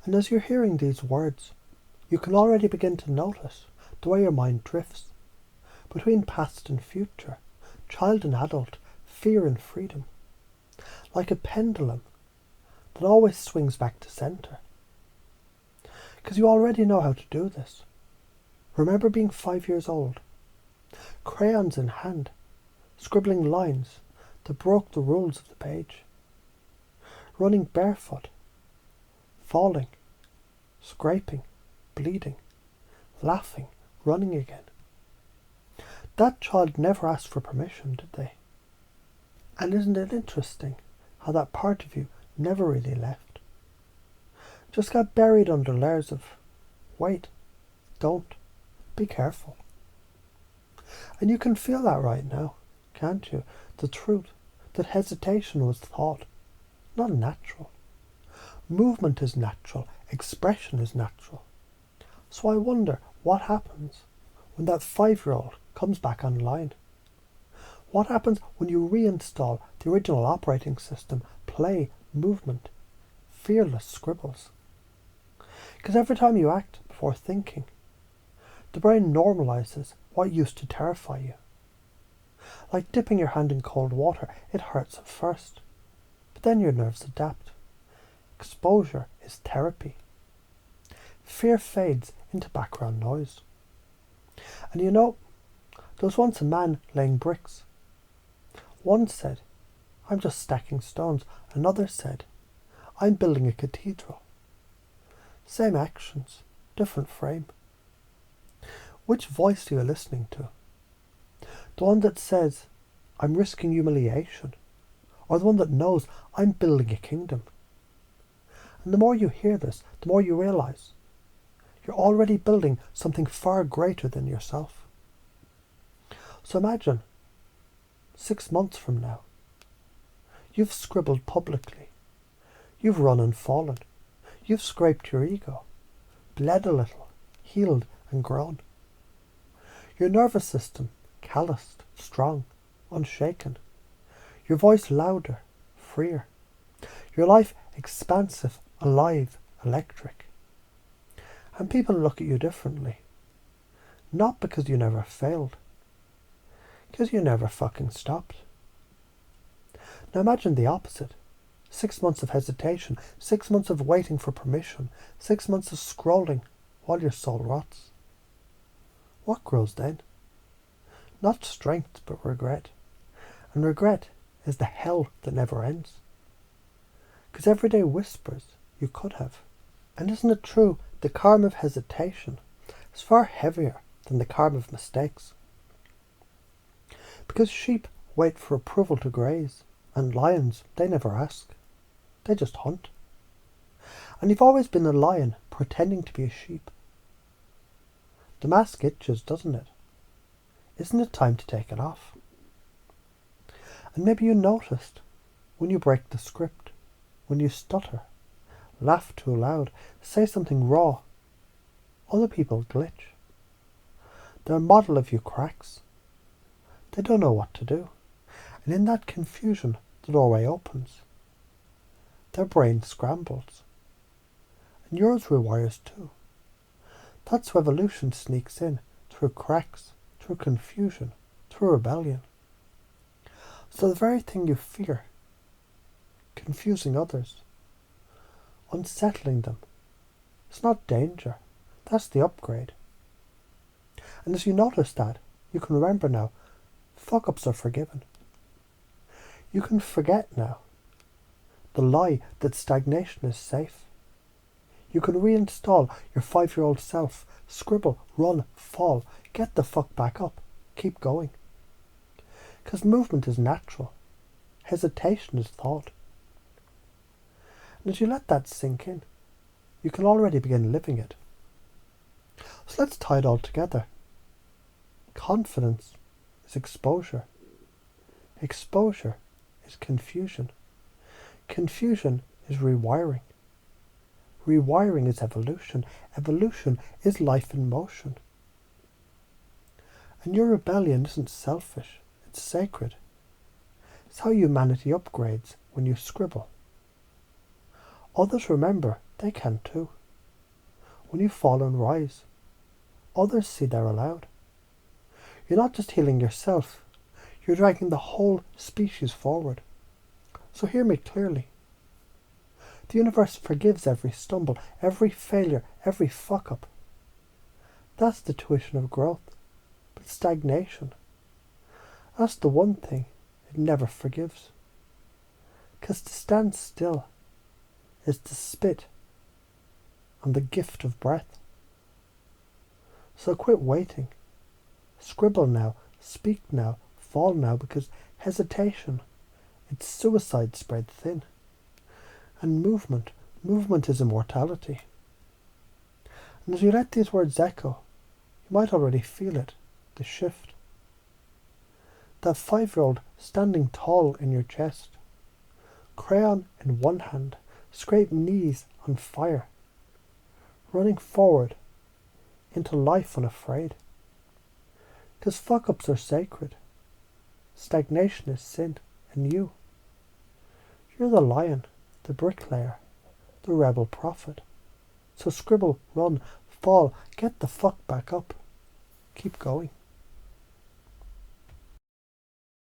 And as you're hearing these words, you can already begin to notice the way your mind drifts between past and future, child and adult, fear and freedom, like a pendulum that always swings back to centre. Because you already know how to do this. Remember being 5 years old, crayons in hand, scribbling lines that broke the rules of the page, running barefoot, falling, scraping, bleeding, laughing, running again. That child never asked for permission, did they? And isn't it interesting how that part of you never really left? Just got buried under layers of wait, don't, be careful. And you can feel that right now, can't you? The truth, that hesitation was thought, not natural. Movement is natural, expression is natural. So I wonder what happens when that 5-year-old comes back online. What happens when you reinstall the original operating system, play, movement, fearless scribbles? Because every time you act before thinking, the brain normalizes what used to terrify you. Like dipping your hand in cold water, it hurts at first, but then your nerves adapt. Exposure is therapy. Fear fades into background noise. And you know, there was once a man laying bricks. One said, I'm just stacking stones. Another said, I'm building a cathedral. Same actions, different frame. Which voice are you listening to? The one that says, I'm risking humiliation, or the one that knows I'm building a kingdom? And the more you hear this, the more you realize you're already building something far greater than yourself. So imagine, 6 months from now, you've scribbled publicly, you've run and fallen, you've scraped your ego, bled a little, healed and grown. Your nervous system, calloused, strong, unshaken. Your voice louder, freer. Your life expansive, alive, electric. And people look at you differently. Not because you never failed. Because you never fucking stopped. Now imagine the opposite. 6 months of hesitation, 6 months of waiting for permission, 6 months of scrolling while your soul rots. What grows then? Not strength, but regret. And regret is the hell that never ends. Because every day whispers, you could have. And isn't it true, the karma of hesitation is far heavier than the karma of mistakes? Because sheep wait for approval to graze, and lions, they never ask. They just hunt. And you've always been a lion pretending to be a sheep. The mask itches, doesn't it? Isn't it time to take it off? And maybe you noticed when you break the script, when you stutter, laugh too loud, say something raw, other people glitch. Their model of you cracks. They don't know what to do. And in that confusion, the doorway opens. Their brain scrambles. And yours rewires too. That's how evolution sneaks in, through cracks, through confusion, through rebellion. So the very thing you fear, confusing others, unsettling them, it's not danger, that's the upgrade. And as you notice that, you can remember now, fuck-ups are forgiven. You can forget now the lie that stagnation is safe. You can reinstall your 5-year-old self, scribble, run, fall, get the fuck back up, keep going. Because movement is natural, hesitation is thought. And as you let that sink in, you can already begin living it. So let's tie it all together. Confidence is exposure. Exposure is confusion. Confusion is rewiring. Rewiring is evolution. Evolution is life in motion. And your rebellion isn't selfish, it's sacred. It's how humanity upgrades when you scribble. Others remember They can too. When you fall and rise, others see they're allowed. You're not just healing yourself, you're dragging the whole species forward. So hear me clearly. The universe forgives every stumble, every failure, every fuck-up. That's the tuition of growth. But stagnation, that's the one thing it never forgives. 'Cause to stand still is to spit on the gift of breath. So quit waiting. Scribble now, speak now, fall now, because hesitation, it's suicide spread thin. And movement is immortality. And as you let these words echo, you might already feel it, the shift. That 5-year-old standing tall in your chest, crayon in one hand, scraped knees on fire, running forward into life unafraid. 'Cause fuck-ups are sacred, stagnation is sin, and you're the lion, the bricklayer, the rebel prophet. So scribble, run, fall, get the fuck back up. Keep going.